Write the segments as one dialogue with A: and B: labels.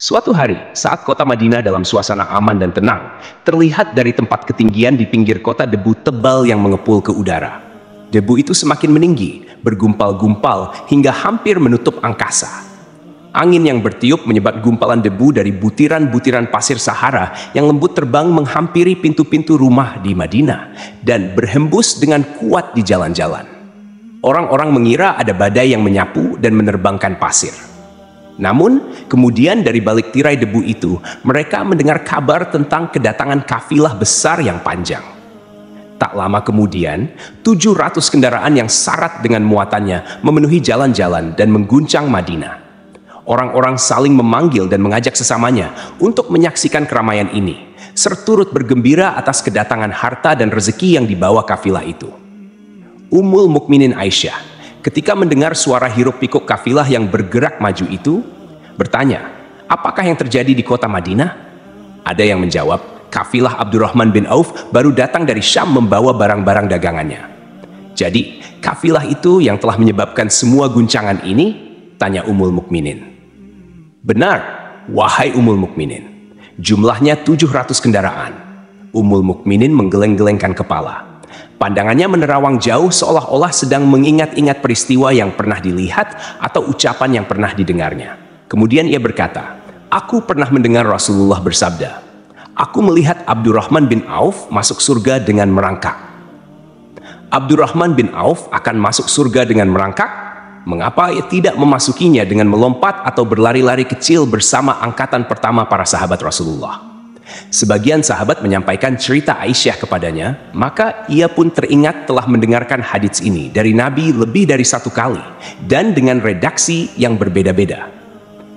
A: Suatu hari, saat kota Madinah dalam suasana aman dan tenang, terlihat dari tempat ketinggian di pinggir kota debu tebal yang mengepul ke udara. Debu itu semakin meninggi, bergumpal-gumpal hingga hampir menutup angkasa. Angin yang bertiup menyebabkan gumpalan debu dari butiran-butiran pasir Sahara yang lembut terbang menghampiri pintu-pintu rumah di Madinah dan berhembus dengan kuat di jalan-jalan. Orang-orang mengira ada badai yang menyapu dan menerbangkan pasir. Namun, kemudian dari balik tirai debu itu, mereka mendengar kabar tentang kedatangan kafilah besar yang panjang. Tak lama kemudian, 700 kendaraan yang syarat dengan muatannya memenuhi jalan-jalan dan mengguncang Madinah. Orang-orang saling memanggil dan mengajak sesamanya untuk menyaksikan keramaian ini, serta turut bergembira atas kedatangan harta dan rezeki yang dibawa kafilah itu. Ummul Mukminin Aisyah, ketika mendengar suara hiruk-pikuk kafilah yang bergerak maju itu, bertanya, apakah yang terjadi di kota Madinah? Ada yang menjawab, kafilah Abdurrahman bin Auf baru datang dari Syam membawa barang-barang dagangannya. Jadi, kafilah itu yang telah menyebabkan semua guncangan ini? Tanya Ummul Mukminin. Benar, wahai Ummul Mukminin. Jumlahnya 700 kendaraan. Ummul Mukminin menggeleng-gelengkan kepala. Pandangannya menerawang jauh seolah-olah sedang mengingat-ingat peristiwa yang pernah dilihat atau ucapan yang pernah didengarnya. Kemudian ia berkata, aku pernah mendengar Rasulullah bersabda, aku melihat Abdurrahman bin Auf masuk surga dengan merangkak. Abdurrahman bin Auf akan masuk surga dengan merangkak? Mengapa ia tidak memasukinya dengan melompat atau berlari-lari kecil bersama angkatan pertama para sahabat Rasulullah? Sebagian sahabat menyampaikan cerita Aisyah kepadanya, maka ia pun teringat telah mendengarkan hadits ini dari Nabi lebih dari satu kali dan dengan redaksi yang berbeda-beda.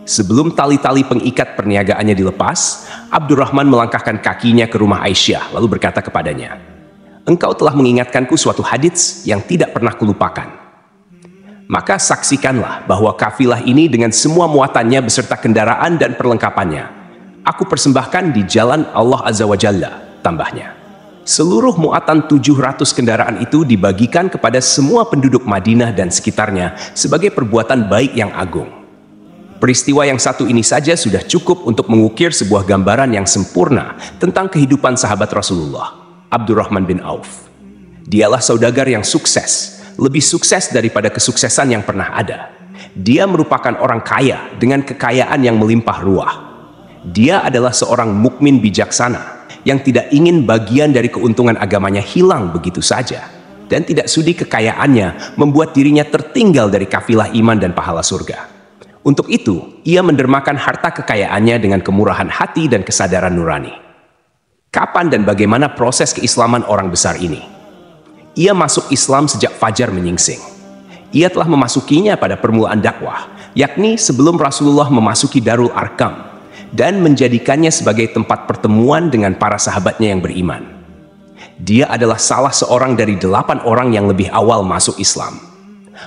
A: Sebelum tali-tali pengikat perniagaannya dilepas, Abdurrahman melangkahkan kakinya ke rumah Aisyah lalu berkata kepadanya, engkau telah mengingatkanku suatu hadits yang tidak pernah kulupakan. Maka saksikanlah bahwa kafilah ini dengan semua muatannya beserta kendaraan dan perlengkapannya, aku persembahkan di jalan Allah Azza wa Jalla, tambahnya. Seluruh muatan 700 kendaraan itu dibagikan kepada semua penduduk Madinah dan sekitarnya sebagai perbuatan baik yang agung. Peristiwa yang satu ini saja sudah cukup untuk mengukir sebuah gambaran yang sempurna tentang kehidupan sahabat Rasulullah, Abdurrahman bin Auf. Dialah saudagar yang sukses, lebih sukses daripada kesuksesan yang pernah ada. Dia merupakan orang kaya dengan kekayaan yang melimpah ruah. Dia adalah seorang mukmin bijaksana yang tidak ingin bagian dari keuntungan agamanya hilang begitu saja dan tidak sudi kekayaannya membuat dirinya tertinggal dari kafilah iman dan pahala surga. Untuk itu, ia mendermakan harta kekayaannya dengan kemurahan hati dan kesadaran nurani. Kapan dan bagaimana proses keislaman orang besar ini? Ia masuk Islam sejak fajar menyingsing. Ia telah memasukinya pada permulaan dakwah, yakni sebelum Rasulullah memasuki Darul Arkam dan menjadikannya sebagai tempat pertemuan dengan para sahabatnya yang beriman. Dia adalah salah seorang dari 8 orang yang lebih awal masuk Islam.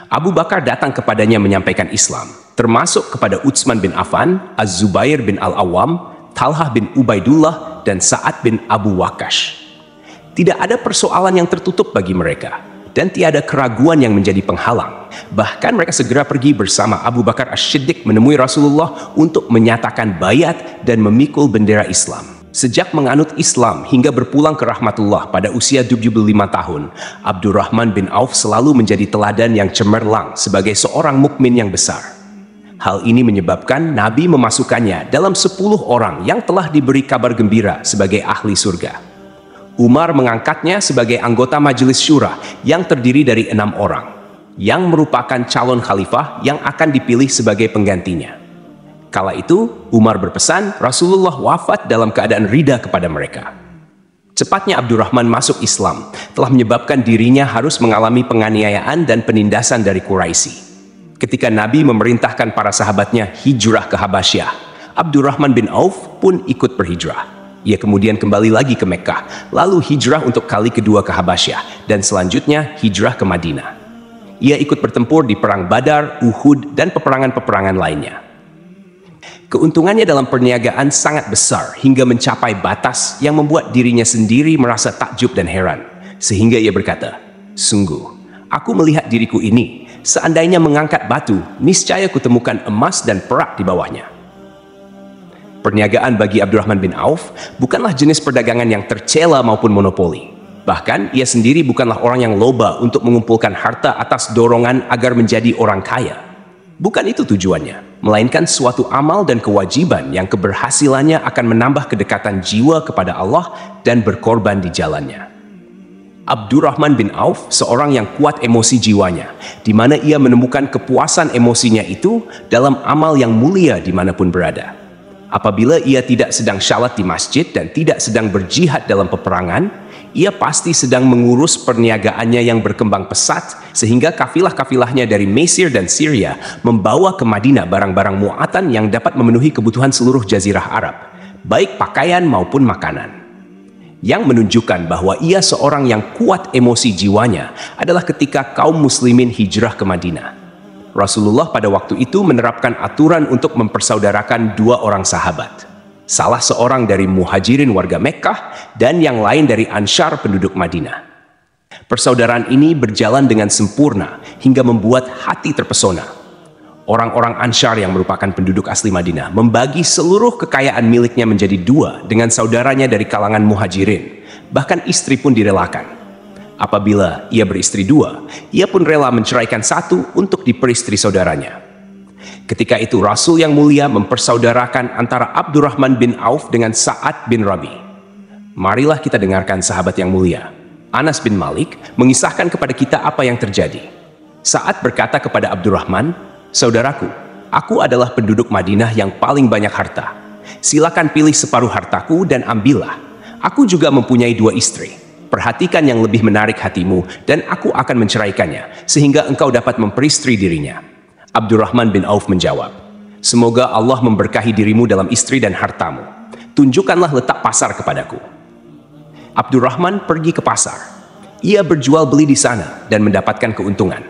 A: Abu Bakar datang kepadanya menyampaikan Islam, termasuk kepada Utsman bin Affan, Az-Zubair bin Al-Awwam, Talhah bin Ubaidullah, dan Sa'ad bin Abu Waqqash. Tidak ada persoalan yang tertutup bagi mereka, dan tiada keraguan yang menjadi penghalang. Bahkan mereka segera pergi bersama Abu Bakar As-Siddiq menemui Rasulullah untuk menyatakan bayat dan memikul bendera Islam. Sejak menganut Islam hingga berpulang ke rahmatullah pada usia 75 tahun, Abdurrahman bin Auf selalu menjadi teladan yang cemerlang sebagai seorang mukmin yang besar. Hal ini menyebabkan Nabi memasukkannya dalam 10 orang yang telah diberi kabar gembira sebagai ahli surga. Umar mengangkatnya sebagai anggota majelis syura yang terdiri dari 6 orang, yang merupakan calon khalifah yang akan dipilih sebagai penggantinya. Kala itu, Umar berpesan Rasulullah wafat dalam keadaan ridha kepada mereka. Cepatnya Abdurrahman masuk Islam telah menyebabkan dirinya harus mengalami penganiayaan dan penindasan dari Quraisy. Ketika Nabi memerintahkan para sahabatnya hijrah ke Habasyah, Abdurrahman bin Auf pun ikut berhijrah. Ia kemudian kembali lagi ke Mekkah, lalu hijrah untuk kali kedua ke Habasyah, dan selanjutnya hijrah ke Madinah. Ia ikut bertempur di Perang Badar, Uhud, dan peperangan-peperangan lainnya. Keuntungannya dalam perniagaan sangat besar hingga mencapai batas yang membuat dirinya sendiri merasa takjub dan heran. Sehingga ia berkata, sungguh, aku melihat diriku ini, seandainya mengangkat batu, niscaya kutemukan emas dan perak di bawahnya. Perniagaan bagi Abdurrahman bin Auf bukanlah jenis perdagangan yang tercela maupun monopoli. Bahkan, ia sendiri bukanlah orang yang loba untuk mengumpulkan harta atas dorongan agar menjadi orang kaya. Bukan itu tujuannya, melainkan suatu amal dan kewajiban yang keberhasilannya akan menambah kedekatan jiwa kepada Allah dan berkorban di jalannya. Abdurrahman bin Auf seorang yang kuat emosi jiwanya, di mana ia menemukan kepuasan emosinya itu dalam amal yang mulia dimanapun berada. Apabila ia tidak sedang syalat di masjid dan tidak sedang berjihad dalam peperangan, ia pasti sedang mengurus perniagaannya yang berkembang pesat sehingga kafilah-kafilahnya dari Mesir dan Syria membawa ke Madinah barang-barang muatan yang dapat memenuhi kebutuhan seluruh jazirah Arab, baik pakaian maupun makanan. Yang menunjukkan bahwa ia seorang yang kuat emosi jiwanya adalah ketika kaum muslimin hijrah ke Madinah. Rasulullah pada waktu itu menerapkan aturan untuk mempersaudarakan dua orang sahabat. Salah seorang dari muhajirin warga Mekkah dan yang lain dari Ansyar penduduk Madinah. Persaudaraan ini berjalan dengan sempurna hingga membuat hati terpesona. Orang-orang Ansyar yang merupakan penduduk asli Madinah membagi seluruh kekayaan miliknya menjadi dua dengan saudaranya dari kalangan muhajirin. Bahkan istri pun direlakan. Apabila ia beristri dua, ia pun rela menceraikan satu untuk diperistri saudaranya. Ketika itu Rasul yang mulia mempersaudarakan antara Abdurrahman bin Auf dengan Sa'ad bin Rabi. Marilah kita dengarkan sahabat yang mulia, Anas bin Malik, mengisahkan kepada kita apa yang terjadi. Sa'ad berkata kepada Abdurrahman, "Saudaraku, aku adalah penduduk Madinah yang paling banyak harta. Silakan pilih separuh hartaku dan ambillah. Aku juga mempunyai dua istri. Perhatikan yang lebih menarik hatimu dan aku akan menceraikannya, sehingga engkau dapat memperistri dirinya." Abdurrahman bin Auf menjawab, "Semoga Allah memberkahi dirimu dalam istri dan hartamu. Tunjukkanlah letak pasar kepadaku." Abdurrahman pergi ke pasar. Ia berjual beli di sana dan mendapatkan keuntungan.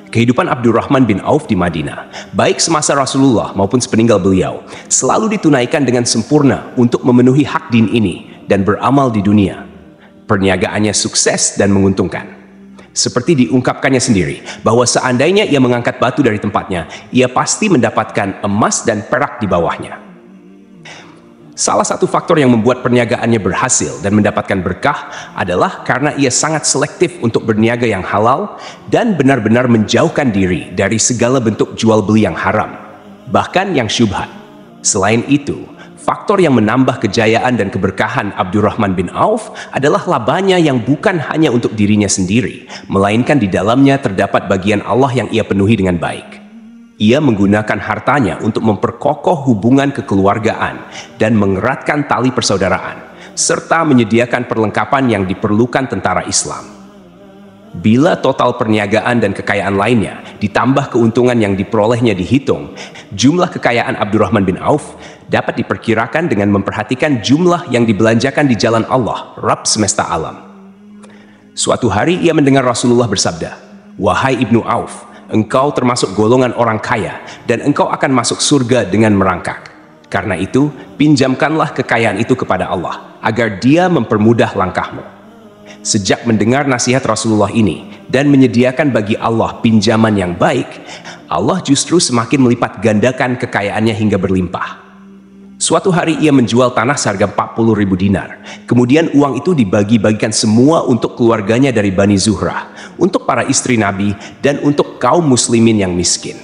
A: Kehidupan Abdurrahman bin Auf di Madinah, baik semasa Rasulullah maupun sepeninggal beliau, selalu ditunaikan dengan sempurna untuk memenuhi hak din ini dan beramal di dunia. Perniagaannya sukses dan menguntungkan. Seperti diungkapkannya sendiri, bahwa seandainya ia mengangkat batu dari tempatnya, ia pasti mendapatkan emas dan perak di bawahnya. Salah satu faktor yang membuat perniagaannya berhasil dan mendapatkan berkah adalah karena ia sangat selektif untuk berniaga yang halal dan benar-benar menjauhkan diri dari segala bentuk jual beli yang haram, bahkan yang syubhat. Selain itu, faktor yang menambah kejayaan dan keberkahan Abdurrahman bin Auf adalah labanya yang bukan hanya untuk dirinya sendiri, melainkan di dalamnya terdapat bagian Allah yang ia penuhi dengan baik. Ia menggunakan hartanya untuk memperkokoh hubungan kekeluargaan dan mengeratkan tali persaudaraan, serta menyediakan perlengkapan yang diperlukan tentara Islam. Bila total perniagaan dan kekayaan lainnya ditambah keuntungan yang diperolehnya dihitung, jumlah kekayaan Abdurrahman bin Auf dapat diperkirakan dengan memperhatikan jumlah yang dibelanjakan di jalan Allah, Rabb semesta alam. Suatu hari ia mendengar Rasulullah bersabda, "Wahai Ibnu Auf, engkau termasuk golongan orang kaya dan engkau akan masuk surga dengan merangkak. Karena itu, pinjamkanlah kekayaan itu kepada Allah, agar Dia mempermudah langkahmu." Sejak mendengar nasihat Rasulullah ini dan menyediakan bagi Allah pinjaman yang baik, Allah justru semakin melipat gandakan kekayaannya hingga berlimpah. Suatu hari ia menjual tanah seharga 40.000 dinar. Kemudian uang itu dibagi-bagikan semua untuk keluarganya dari Bani Zuhrah, untuk para istri Nabi, dan untuk kaum muslimin yang miskin.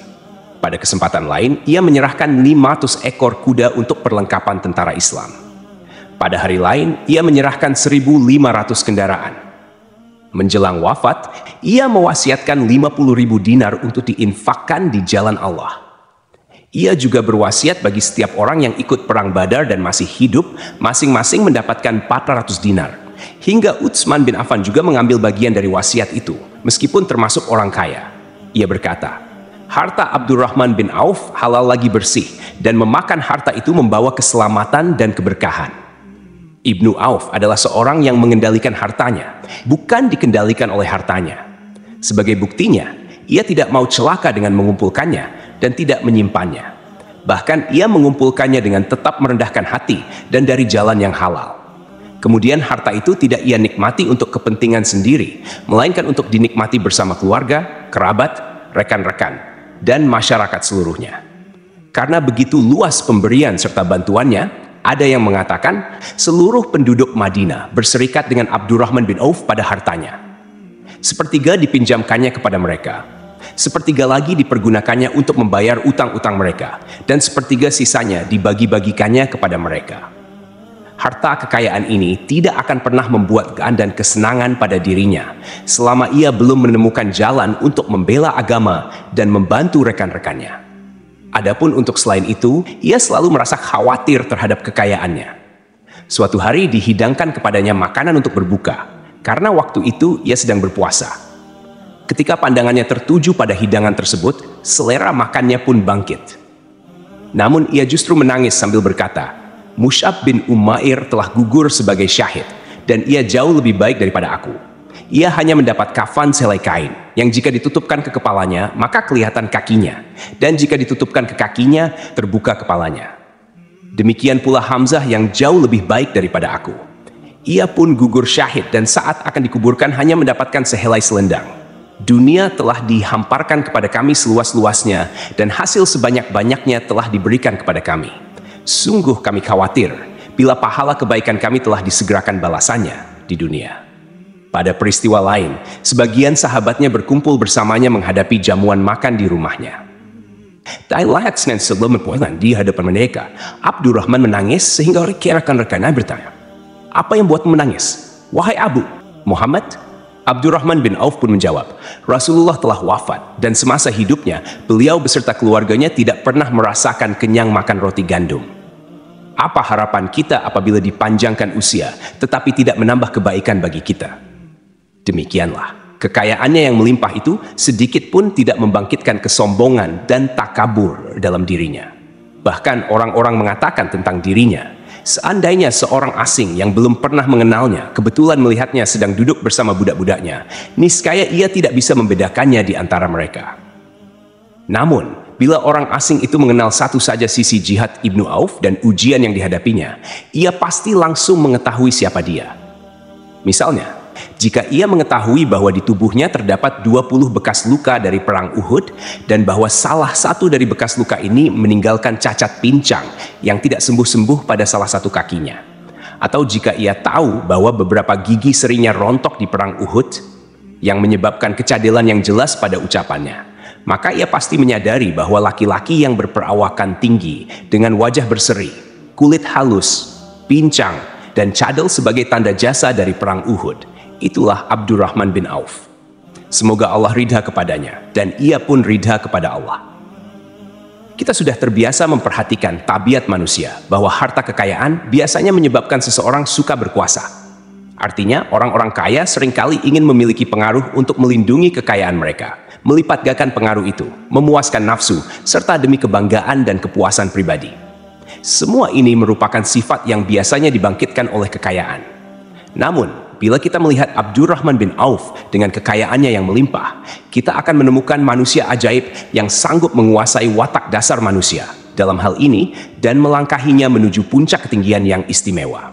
A: Pada kesempatan lain, ia menyerahkan 500 ekor kuda untuk perlengkapan tentara Islam. Pada hari lain, ia menyerahkan 1.500 kendaraan. Menjelang wafat, ia mewasiatkan 50.000 dinar untuk diinfakkan di jalan Allah. Ia juga berwasiat bagi setiap orang yang ikut perang Badar dan masih hidup, masing-masing mendapatkan 400 dinar. Hingga Utsman bin Affan juga mengambil bagian dari wasiat itu, meskipun termasuk orang kaya. Ia berkata, "Harta Abdurrahman bin Auf halal lagi bersih, dan memakan harta itu membawa keselamatan dan keberkahan." Ibnu Auf adalah seorang yang mengendalikan hartanya, bukan dikendalikan oleh hartanya. Sebagai buktinya, ia tidak mau celaka dengan mengumpulkannya dan tidak menyimpannya. Bahkan ia mengumpulkannya dengan tetap merendahkan hati dan dari jalan yang halal. Kemudian harta itu tidak ia nikmati untuk kepentingan sendiri, melainkan untuk dinikmati bersama keluarga, kerabat, rekan-rekan, dan masyarakat seluruhnya. Karena begitu luas pemberian serta bantuannya, ada yang mengatakan seluruh penduduk Madinah berserikat dengan Abdurrahman bin Auf pada hartanya. Sepertiga dipinjamkannya kepada mereka, sepertiga lagi dipergunakannya untuk membayar utang-utang mereka, dan sepertiga sisanya dibagi-bagikannya kepada mereka. Harta kekayaan ini tidak akan pernah membuat kegaan dan kesenangan pada dirinya selama ia belum menemukan jalan untuk membela agama dan membantu rekan-rekannya. Adapun untuk selain itu, ia selalu merasa khawatir terhadap kekayaannya. Suatu hari dihidangkan kepadanya makanan untuk berbuka, karena waktu itu ia sedang berpuasa. Ketika pandangannya tertuju pada hidangan tersebut, selera makannya pun bangkit. Namun ia justru menangis sambil berkata, Mus'ab bin Umair telah gugur sebagai syahid, dan ia jauh lebih baik daripada aku. Ia hanya mendapat kafan selai kain, yang jika ditutupkan ke kepalanya, maka kelihatan kakinya, dan jika ditutupkan ke kakinya, terbuka kepalanya. Demikian pula Hamzah yang jauh lebih baik daripada aku. Ia pun gugur syahid, dan saat akan dikuburkan hanya mendapatkan sehelai selendang. Dunia telah dihamparkan kepada kami seluas-luasnya, dan hasil sebanyak-banyaknya telah diberikan kepada kami. Sungguh kami khawatir bila pahala kebaikan kami telah disegerakan balasannya di dunia. Pada peristiwa lain, sebagian sahabatnya berkumpul bersamanya menghadapi jamuan makan di rumahnya. Tak lahat Senin sebelum berpulang di hadapan mereka, Abdurrahman menangis sehingga rekan-rekannya bertanya, "Apa yang buatmu menangis, wahai Abu Muhammad?" Abdurrahman bin Auf pun menjawab, Rasulullah telah wafat dan semasa hidupnya beliau beserta keluarganya tidak pernah merasakan kenyang makan roti gandum. Apa harapan kita apabila dipanjangkan usia tetapi tidak menambah kebaikan bagi kita? Demikianlah, kekayaannya yang melimpah itu sedikit pun tidak membangkitkan kesombongan dan takabur dalam dirinya. Bahkan orang-orang mengatakan tentang dirinya, seandainya seorang asing yang belum pernah mengenalnya kebetulan melihatnya sedang duduk bersama budak-budaknya, niscaya ia tidak bisa membedakannya di antara mereka. Namun, bila orang asing itu mengenal satu saja sisi jihad Ibnu Auf dan ujian yang dihadapinya, ia pasti langsung mengetahui siapa dia. Misalnya, jika ia mengetahui bahwa di tubuhnya terdapat 20 bekas luka dari perang Uhud dan bahwa salah satu dari bekas luka ini meninggalkan cacat pincang yang tidak sembuh-sembuh pada salah satu kakinya, atau jika ia tahu bahwa beberapa gigi serinya rontok di perang Uhud yang menyebabkan kecadelan yang jelas pada ucapannya, maka ia pasti menyadari bahwa laki-laki yang berperawakan tinggi dengan wajah berseri, kulit halus, pincang, dan cadel sebagai tanda jasa dari perang Uhud, itulah Abdurrahman bin Auf. Semoga Allah ridha kepadanya, dan ia pun ridha kepada Allah. Kita sudah terbiasa memperhatikan tabiat manusia, bahwa harta kekayaan biasanya menyebabkan seseorang suka berkuasa. Artinya, orang-orang kaya seringkali ingin memiliki pengaruh untuk melindungi kekayaan mereka, melipat gandakan pengaruh itu, memuaskan nafsu, serta demi kebanggaan dan kepuasan pribadi. Semua ini merupakan sifat yang biasanya dibangkitkan oleh kekayaan. Namun, bila kita melihat Abdurrahman bin Auf dengan kekayaannya yang melimpah, kita akan menemukan manusia ajaib yang sanggup menguasai watak dasar manusia dalam hal ini dan melangkahinya menuju puncak ketinggian yang istimewa.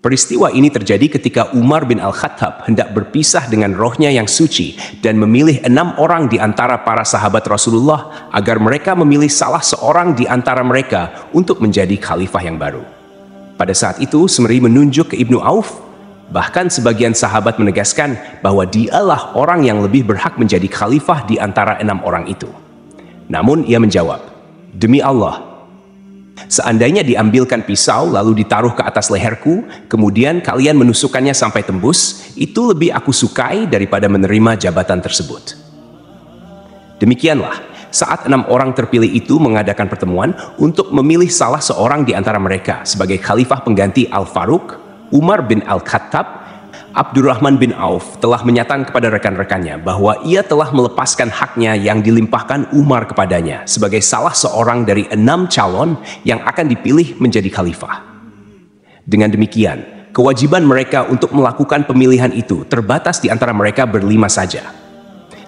A: Peristiwa ini terjadi ketika Umar bin Al-Khattab hendak berpisah dengan rohnya yang suci dan memilih 6 orang di antara para sahabat Rasulullah agar mereka memilih salah seorang di antara mereka untuk menjadi khalifah yang baru. Pada saat itu, Semeri menunjuk ke Ibnu Auf. Bahkan sebagian sahabat menegaskan bahwa dialah orang yang lebih berhak menjadi khalifah di antara 6 orang itu. Namun ia menjawab, "Demi Allah, seandainya diambilkan pisau lalu ditaruh ke atas leherku, kemudian kalian menusukkannya sampai tembus, itu lebih aku sukai daripada menerima jabatan tersebut." Demikianlah, saat 6 orang terpilih itu mengadakan pertemuan untuk memilih salah seorang di antara mereka sebagai khalifah pengganti Al-Faruq, Umar bin Al-Khattab, Abdurrahman bin Auf telah menyatakan kepada rekan-rekannya bahwa ia telah melepaskan haknya yang dilimpahkan Umar kepadanya sebagai salah seorang dari 6 calon yang akan dipilih menjadi khalifah. Dengan demikian, kewajiban mereka untuk melakukan pemilihan itu terbatas di antara mereka berlima saja.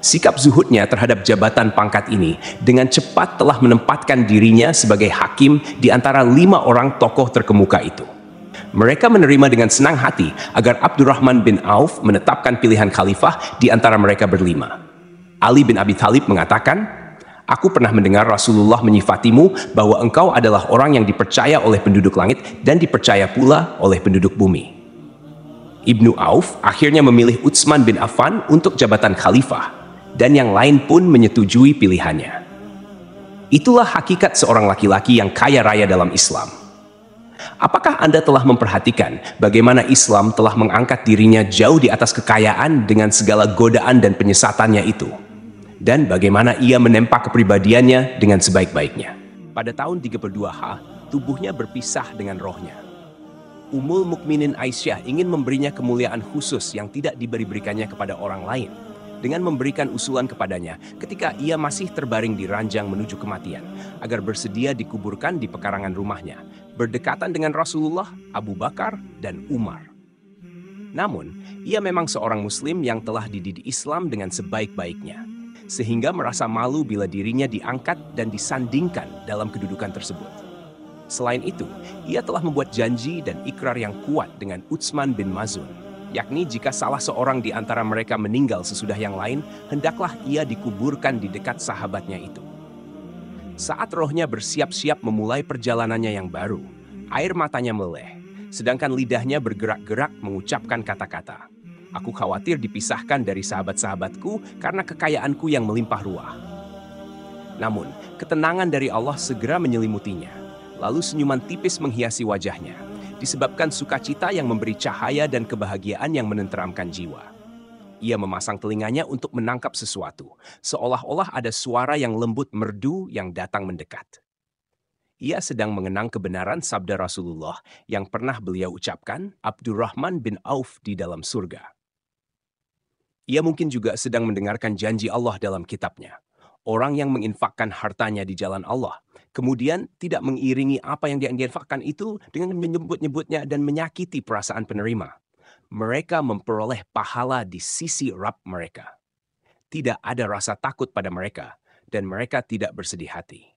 A: Sikap zuhudnya terhadap jabatan pangkat ini dengan cepat telah menempatkan dirinya sebagai hakim di antara 5 orang tokoh terkemuka itu. Mereka menerima dengan senang hati agar Abdurrahman bin Auf menetapkan pilihan khalifah di antara mereka berlima. Ali bin Abi Thalib mengatakan, Aku pernah mendengar Rasulullah menyifatimu bahwa engkau adalah orang yang dipercaya oleh penduduk langit dan dipercaya pula oleh penduduk bumi. Ibnu Auf akhirnya memilih Utsman bin Affan untuk jabatan khalifah, dan yang lain pun menyetujui pilihannya. Itulah hakikat seorang laki-laki yang kaya raya dalam Islam. Apakah Anda telah memperhatikan bagaimana Islam telah mengangkat dirinya jauh di atas kekayaan dengan segala godaan dan penyesatannya itu? Dan bagaimana ia menempa kepribadiannya dengan sebaik-baiknya. Pada tahun 32H, tubuhnya berpisah dengan rohnya. Ummul Mukminin Aisyah ingin memberinya kemuliaan khusus yang tidak diberikannya kepada orang lain, dengan memberikan usulan kepadanya ketika ia masih terbaring di ranjang menuju kematian, agar bersedia dikuburkan di pekarangan rumahnya, berdekatan dengan Rasulullah, Abu Bakar, dan Umar. Namun, ia memang seorang Muslim yang telah dididik Islam dengan sebaik-baiknya, sehingga merasa malu bila dirinya diangkat dan disandingkan dalam kedudukan tersebut. Selain itu, ia telah membuat janji dan ikrar yang kuat dengan Utsman bin Maz'un, yakni jika salah seorang di antara mereka meninggal sesudah yang lain, hendaklah ia dikuburkan di dekat sahabatnya itu. Saat rohnya bersiap-siap memulai perjalanannya yang baru, air matanya meleleh, sedangkan lidahnya bergerak-gerak mengucapkan kata-kata, "Aku khawatir dipisahkan dari sahabat-sahabatku karena kekayaanku yang melimpah ruah." Namun, ketenangan dari Allah segera menyelimutinya, lalu senyuman tipis menghiasi wajahnya, disebabkan sukacita yang memberi cahaya dan kebahagiaan yang menenteramkan jiwa. Ia memasang telinganya untuk menangkap sesuatu, seolah-olah ada suara yang lembut merdu yang datang mendekat. Ia sedang mengenang kebenaran sabda Rasulullah yang pernah beliau ucapkan, Abdurrahman bin Auf di dalam surga. Ia mungkin juga sedang mendengarkan janji Allah dalam kitabnya. Orang yang menginfakkan hartanya di jalan Allah, kemudian tidak mengiringi apa yang diinfakkan itu dengan menyebut-nyebutnya dan menyakiti perasaan penerima. Mereka memperoleh pahala di sisi Rabb mereka. Tidak ada rasa takut pada mereka, dan mereka tidak bersedih hati.